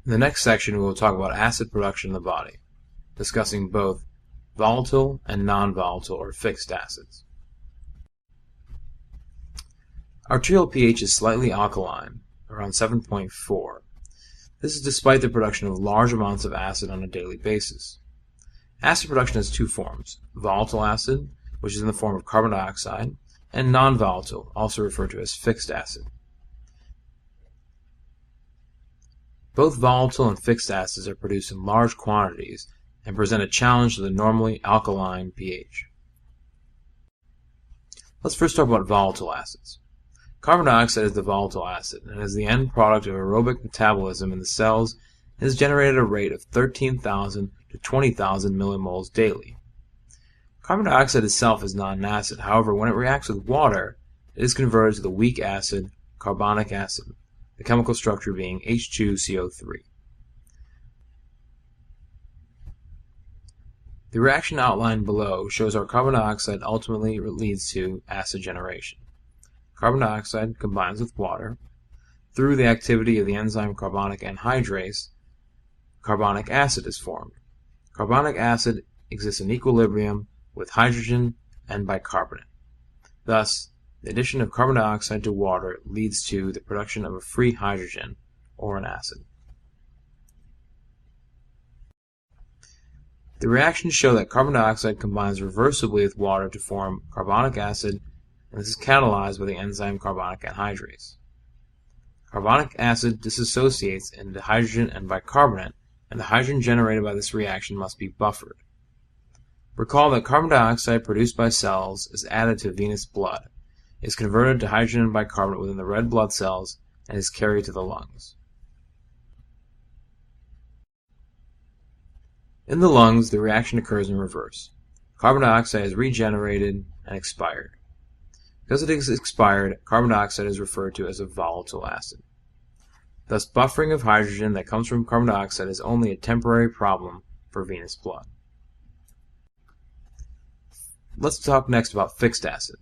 In the next section, we will talk about acid production in the body, discussing both volatile and non-volatile or fixed acids. Arterial pH is slightly alkaline, around 7.4. This is despite the production of large amounts of acid on a daily basis. Acid production has two forms: volatile acid, which is in the form of carbon dioxide, and non-volatile, also referred to as fixed acid. Both volatile and fixed acids are produced in large quantities and present a challenge to the normally alkaline pH. Let's first talk about volatile acids. Carbon dioxide is the volatile acid and is the end product of aerobic metabolism in the cells and is generated at a rate of 13,000 to 20,000 millimoles daily. Carbon dioxide itself is not an acid. However, when it reacts with water, it is converted to the weak acid carbonic acid, the chemical structure being H₂CO₂. The reaction outlined below shows how carbon dioxide ultimately leads to acid generation. Carbon dioxide combines with water. Through the activity of the enzyme carbonic anhydrase, carbonic acid is formed. Carbonic acid exists in equilibrium with hydrogen and bicarbonate. Thus, the addition of carbon dioxide to water leads to the production of a free hydrogen, or an acid. The reactions show that carbon dioxide combines reversibly with water to form carbonic acid, and this is catalyzed by the enzyme carbonic anhydrase. Carbonic acid dissociates into hydrogen and bicarbonate, and the hydrogen generated by this reaction must be buffered. Recall that carbon dioxide produced by cells is added to venous blood, is converted to hydrogen and bicarbonate within the red blood cells, and is carried to the lungs. In the lungs, the reaction occurs in reverse. Carbon dioxide is regenerated and expired. Because it is expired, carbon dioxide is referred to as a volatile acid. Thus, buffering of hydrogen that comes from carbon dioxide is only a temporary problem for venous blood. Let's talk next about fixed acid.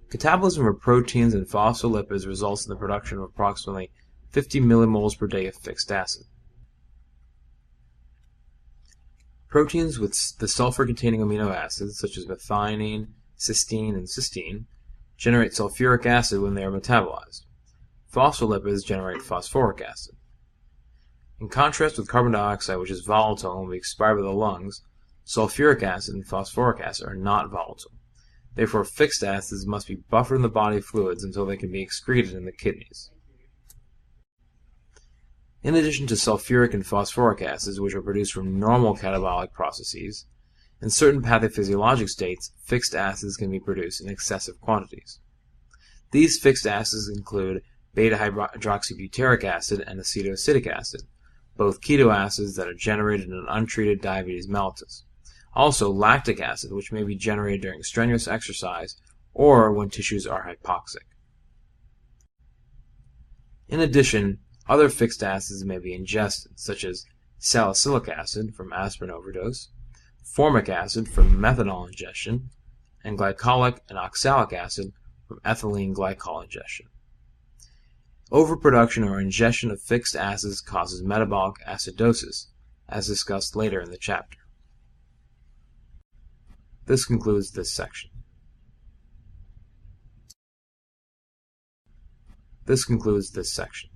Catabolism of proteins and phospholipids results in the production of approximately 50 millimoles per day of fixed acid. Proteins with the sulfur-containing amino acids, such as methionine, cysteine, and cysteine, generate sulfuric acid when they are metabolized. Phospholipids generate phosphoric acid. In contrast with carbon dioxide, which is volatile and will be expired by the lungs, sulfuric acid and phosphoric acid are not volatile. Therefore, fixed acids must be buffered in the body fluids until they can be excreted in the kidneys. In addition to sulfuric and phosphoric acids, which are produced from normal catabolic processes, in certain pathophysiologic states, fixed acids can be produced in excessive quantities. These fixed acids include beta-hydroxybutyric acid and acetoacetic acid, both keto acids that are generated in untreated diabetes mellitus. Also, lactic acid, which may be generated during strenuous exercise or when tissues are hypoxic. In addition, other fixed acids may be ingested, such as salicylic acid from aspirin overdose, formic acid from methanol ingestion, and glycolic and oxalic acid from ethylene glycol ingestion. Overproduction or ingestion of fixed acids causes metabolic acidosis, as discussed later in the chapter. This concludes this section. This concludes this section.